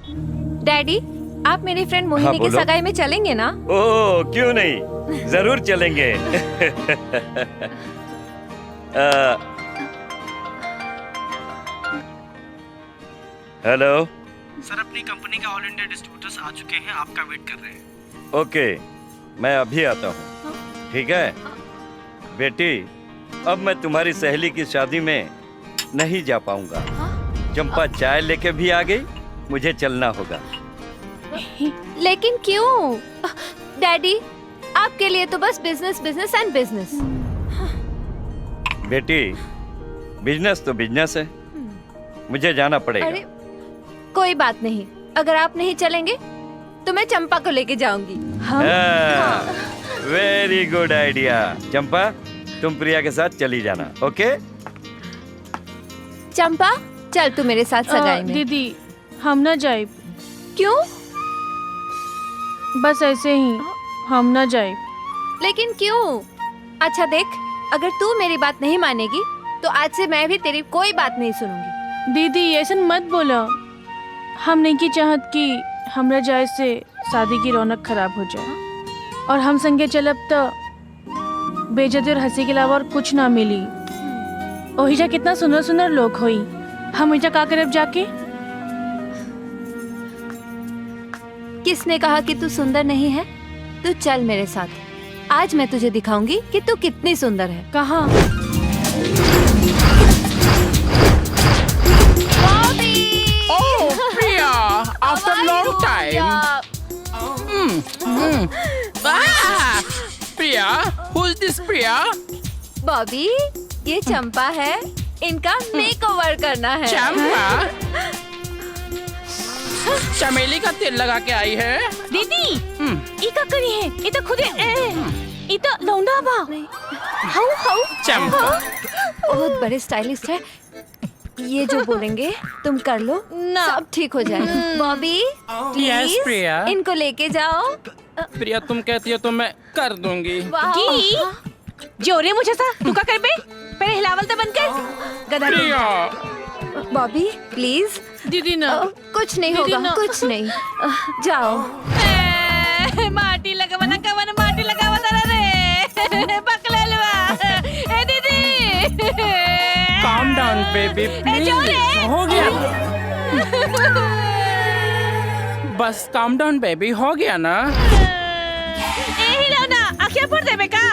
Daddy, आप मेरी friend Mohini की सगाई में चलेंगे ना? ओह क्यों नहीं, जरूर चलेंगे। हेलो सर, अपनी कंपनी के ऑल इंडिया डिस्ट्रीब्यूटर्स आ चुके हैं, आपका वेट कर रहे हैं। ओके, मैं अभी आता हूँ। ठीक है बेटी, अब मैं तुम्हारी सहेली की शादी में नहीं जा पाऊंगा। चंपा चाय लेके भी आ गई, मुझे चलना होगा। लेकिन क्यों? डैडी, आपके लिए तो बस बिजनेस बिजनेस एंड बिजनेस। बेटी, बिजनेस तो बिजनेस है, मुझे जाना पड़ेगा। अरे कोई बात नहीं, अगर आप नहीं चलेंगे तो मैं चंपा को लेके जाऊंगी। Very good idea. चंपा, तुम प्रिया के साथ चली जाना। ओके चंपा, चल तू मेरे साथ सगाई में। दीदी, हम ना जाए। क्यों? बस ऐसे ही, हम ना जाए। लेकिन क्यों? अच्छा देख, अगर तू मेरी बात नहीं मानेगी तो आज से मैं भी तेरी कोई बात नहीं सुनूंगी। दीदी, ऐसा मत बोला। हम नहीं की चाहत कि हमरा जाए से शादी की रौनक खराब हो जाए, और हम संगे चलब तो बेइज्जती और हंसी के अलावा और कुछ ना मिली। ओहिजा कितना सुंदर सुंदर लोग होई, हम ओहिजा का करब जाके? किसने कहा कि तू सुंदर नहीं है? तू चल मेरे साथ, आज मैं तुझे दिखाऊंगी कि तू कितनी सुंदर है। कहाँ? After long time. Priya, who's this Priya? Bobby, ये चंपा है, इनका मेकओवर करना है। चंपा? चमेली का तेल लगा के आई है। दीदी, ई का करी है? ई तो खुदे ई तो लौंडा बा। हाउ हाउ चंपा बहुत बड़े स्टाइलिस्ट है। ये जो बोलेंगे तुम कर लो, सब ठीक हो जाएगा। Bobby Yes, Priya. प्लीज इनको लेके जाओ। प्रिया, तुम कहती हो तो मैं कर दूंगी। की जोरे मुझे सा तू का कर बे, पहले हिलावल तो बंद कर। गधा प्रिया, बॉबी प्लीज। दीदी ना, कुछ नहीं दीदी होगा, ना। कुछ नहीं। जाओ। माटी लगावना कवन माटी लगावना रे पकललवा। ए दीदी, calm down baby, please। हो गया बस, calm down baby, हो गया ना। ए हिलावना आँखें फोड़ देबे का?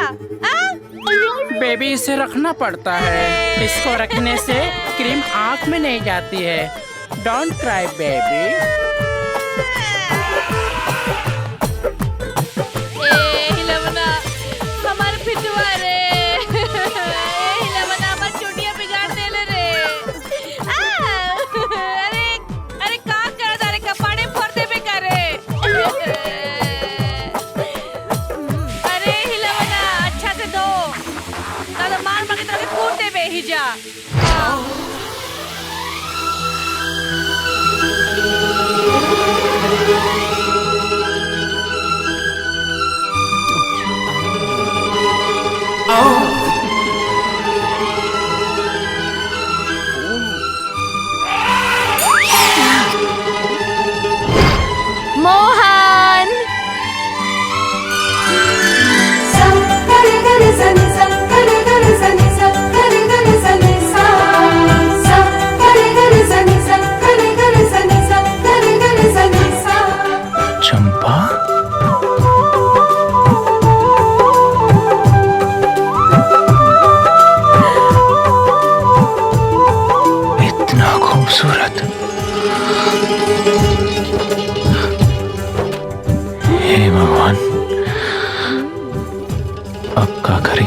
बेबी, इसे रखना पड़ता है, इसको रखने से क्रीम आँख में नहीं जाती है। Don't cry baby. हे भगवान, अब क्या करें?